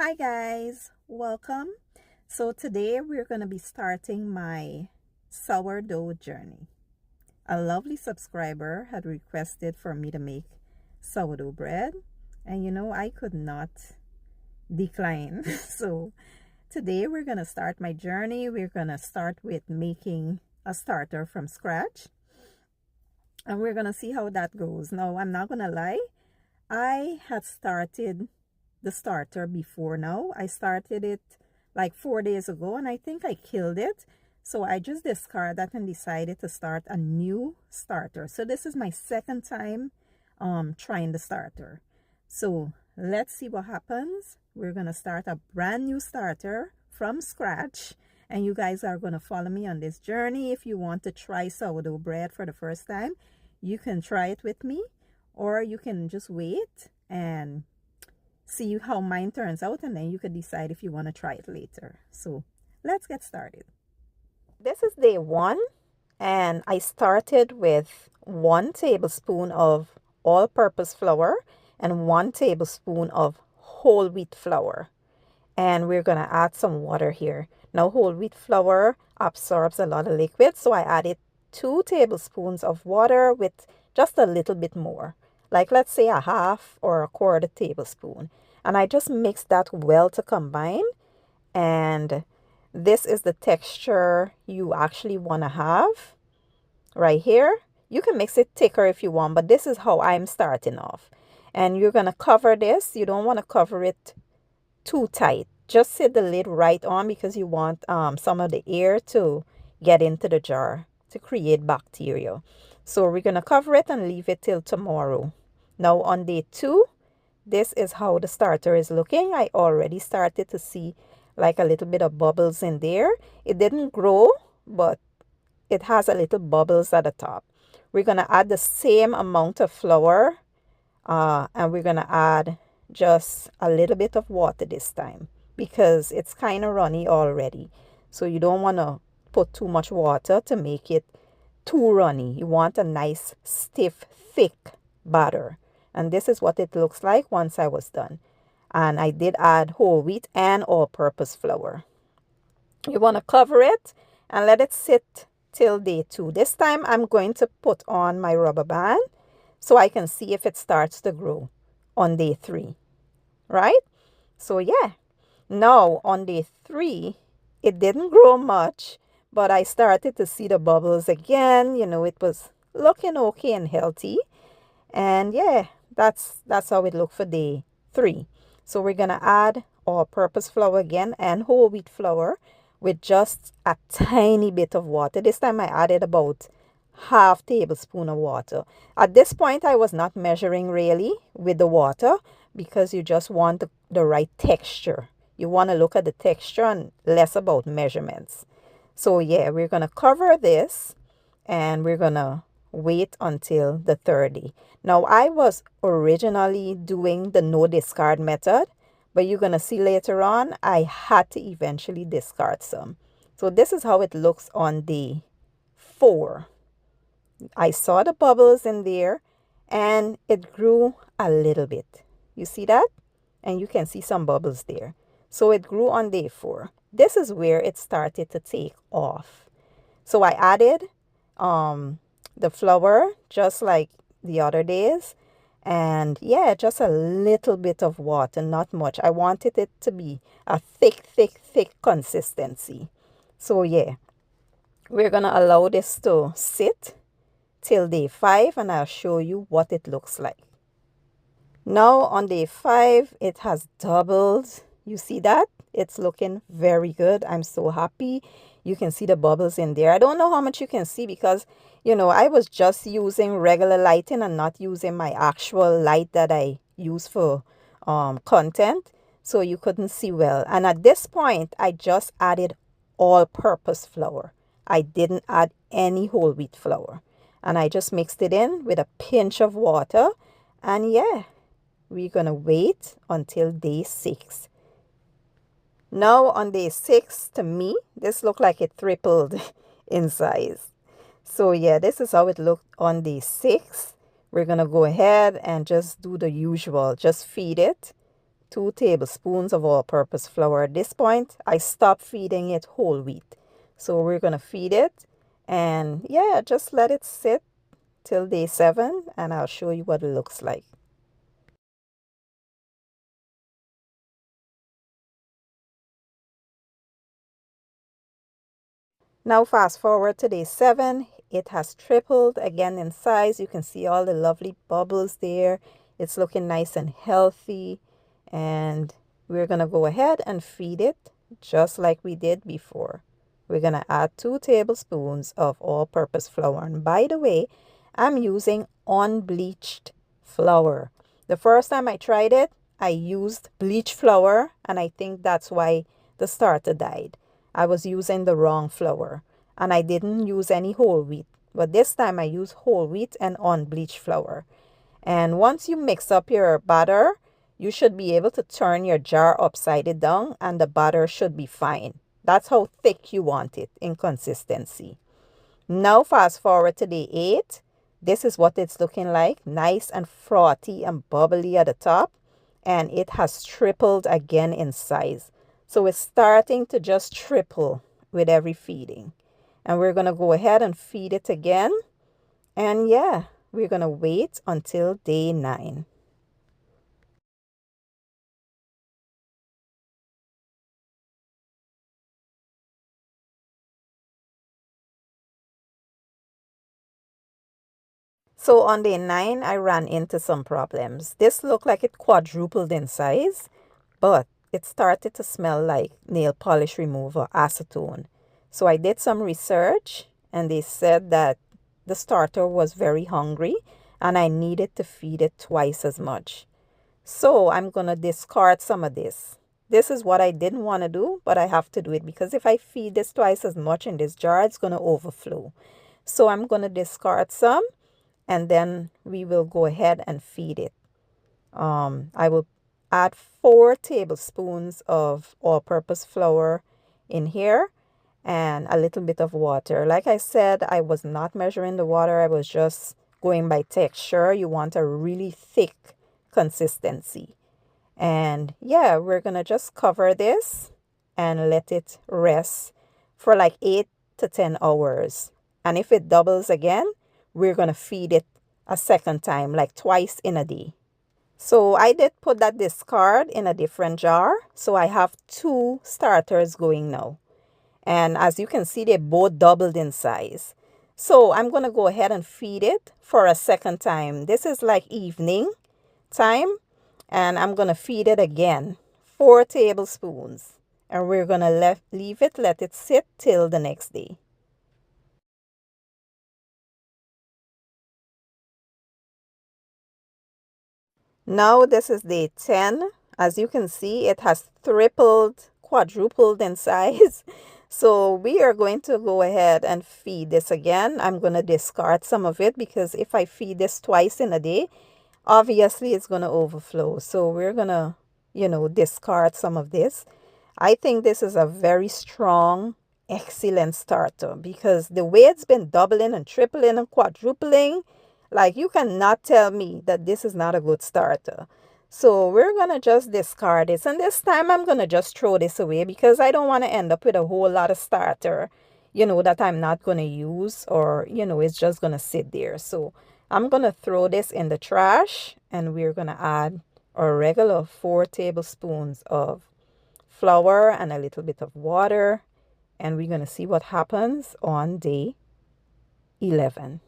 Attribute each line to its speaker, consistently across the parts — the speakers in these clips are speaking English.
Speaker 1: Hi guys, welcome. So today we're going to be starting my sourdough journey. A lovely subscriber had requested for me to make sourdough bread, and I could not decline. So today we're going to start my journey. We're going to start with making a starter from scratch, and we're going to see how that goes. Now, I'm not going to lie, I had started the starter before now. I started it like 4 days ago, and I think I killed it. So I just discarded that and decided to start a new starter. So this is my second time trying the starter. So let's see what happens. We're gonna start a brand new starter from scratch, and you guys are gonna follow me on this journey. If you want to try sourdough bread for the first time, you can try it with me, or you can just wait and see how mine turns out, and then you could decide if you want to try it later. So let's get started. This is day one, and I started with 1 tablespoon of all-purpose flour and 1 tablespoon of whole wheat flour, and we're gonna add some water here. Now whole wheat flour absorbs a lot of liquid, so I added 2 tablespoons of water with just a little bit more, like let's say a half or a quarter tablespoon. And I just mix that well to combine. And this is the texture you actually want to have right here. You can mix it thicker if you want, but this is how I'm starting off. And you're going to cover this. You don't want to cover it too tight. Just set the lid right on because you want some of the air to get into the jar to create bacteria. So we're going to cover it and leave it till tomorrow. Now on day 2, this is how the starter is looking. I already started to see like a little bit of bubbles in there. It didn't grow, but it has a little bubbles at the top. We're going to add the same amount of flour, and we're going to add just a little bit of water this time because it's kind of runny already. So you don't want to put too much water to make it too runny. You want a nice, stiff, thick batter. And this is what it looks like once I was done. And I did add whole wheat and all-purpose flour. You want to cover it and let it sit till day 2. This time I'm going to put on my rubber band so I can see if it starts to grow on day 3. Right? So yeah. Now on day 3, it didn't grow much, but I started to see the bubbles again. It was looking okay and healthy. And yeah, that's how it looked for day 3. So we're going to add all-purpose flour again and whole wheat flour with just a tiny bit of water. This time I added about half tablespoon of water. At this point, I was not measuring really with the water because you just want the right texture. You want to look at the texture and less about measurements. So yeah, we're going to cover this and we're going to wait until the 3rd day. Now I was originally doing the no discard method, but you're going to see later on I had to eventually discard some. So this is how it looks on day 4. I saw the bubbles in there and it grew a little bit. You see that? And you can see some bubbles there. So it grew on day 4. This is where it started to take off. So I added the flour just like the other days, and yeah, just a little bit of water, not much. I wanted it to be a thick consistency. So yeah, we're gonna allow this to sit till day 5 and I'll show you what it looks like. Now on day 5 it has doubled. You see that? It's looking very good. I'm so happy. You can see the bubbles in there. I don't know how much you can see because I was just using regular lighting and not using my actual light that I use for content, so you couldn't see well. And at this point I just added all-purpose flour. I didn't add any whole wheat flour, and I just mixed it in with a pinch of water. And yeah, we're gonna wait until day 6. Now on day 6, to me, this looked like it tripled in size. So yeah, this is how it looked on day 6. We're going to go ahead and just do the usual. Just feed it 2 tablespoons of all-purpose flour. At this point, I stopped feeding it whole wheat. So we're going to feed it, and yeah, just let it sit till day 7, and I'll show you what it looks like. Now fast forward to day 7, it has tripled again in size. You can see all the lovely bubbles there. It's looking nice and healthy, and we're going to go ahead and feed it just like we did before. We're going to add 2 tablespoons of all-purpose flour. And by the way, I'm using unbleached flour. The first time I tried it, I used bleached flour, and I think that's why the starter died. I was using the wrong flour, and I didn't use any whole wheat. But this time I used whole wheat and unbleached flour. And once you mix up your batter, you should be able to turn your jar upside down, and the batter should be fine. That's how thick you want it in consistency. Now fast forward to day 8. This is what it's looking like. Nice and frothy and bubbly at the top. And it has tripled again in size. So it's starting to just triple with every feeding. And we're going to go ahead and feed it again. And yeah, we're going to wait until day 9. So on day 9, I ran into some problems. This looked like it quadrupled in size, but it started to smell like nail polish remover, acetone. So I did some research, and they said that the starter was very hungry and I needed to feed it twice as much. So I'm going to discard some of this. This is what I didn't want to do, but I have to do it because if I feed this twice as much in this jar, it's going to overflow. So I'm going to discard some, and then we will go ahead and feed it. I will add 4 tablespoons of all-purpose flour in here and a little bit of water. Like I said, I was not measuring the water. I was just going by texture. You want a really thick consistency. And yeah, we're going to just cover this and let it rest for like 8 to 10 hours. And if it doubles again, we're going to feed it a second time, like twice in a day. So I did put that discard in a different jar. So I have 2 starters going now. And as you can see, they both doubled in size. So I'm going to go ahead and feed it for a second time. This is like evening time. And I'm going to feed it again, 4 tablespoons. And we're going to leave it, let it sit till the next day. Now this is day 10. As you can see, it has tripled, quadrupled in size. So we are going to go ahead and feed this again. I'm going to discard some of it because if I feed this twice in a day, obviously it's going to overflow. So we're going to, discard some of this. I think this is a very strong, excellent starter because the way it's been doubling and tripling and quadrupling, like you cannot tell me that this is not a good starter. So we're going to just discard this. And this time I'm going to just throw this away because I don't want to end up with a whole lot of starter, that I'm not going to use or, it's just going to sit there. So I'm going to throw this in the trash and we're going to add a regular 4 tablespoons of flour and a little bit of water. And we're going to see what happens on day 11.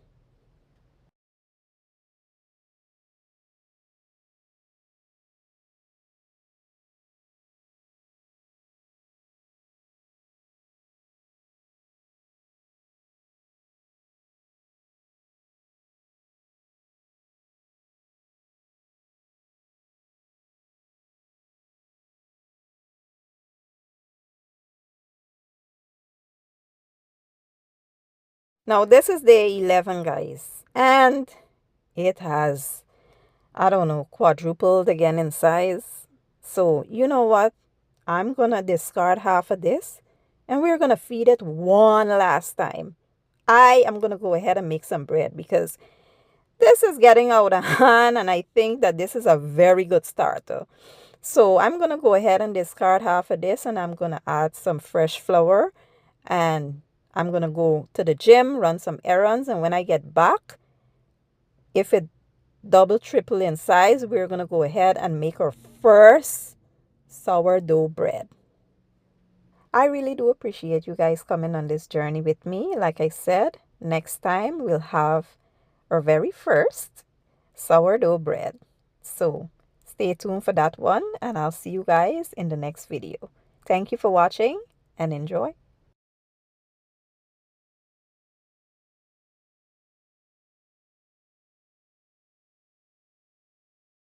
Speaker 1: Now this is day 11, guys. And it has, I don't know, quadrupled again in size. So you know what? I'm going to discard half of this and we're going to feed it one last time. I am going to go ahead and make some bread because this is getting out of hand and I think that this is a very good starter. So I'm going to go ahead and discard half of this, and I'm going to add some fresh flour, and I'm going to go to the gym, run some errands, and when I get back, if it double, triple in size, we're going to go ahead and make our first sourdough bread. I really do appreciate you guys coming on this journey with me. Like I said, next time we'll have our very first sourdough bread. So stay tuned for that one, and I'll see you guys in the next video. Thank you for watching and enjoy.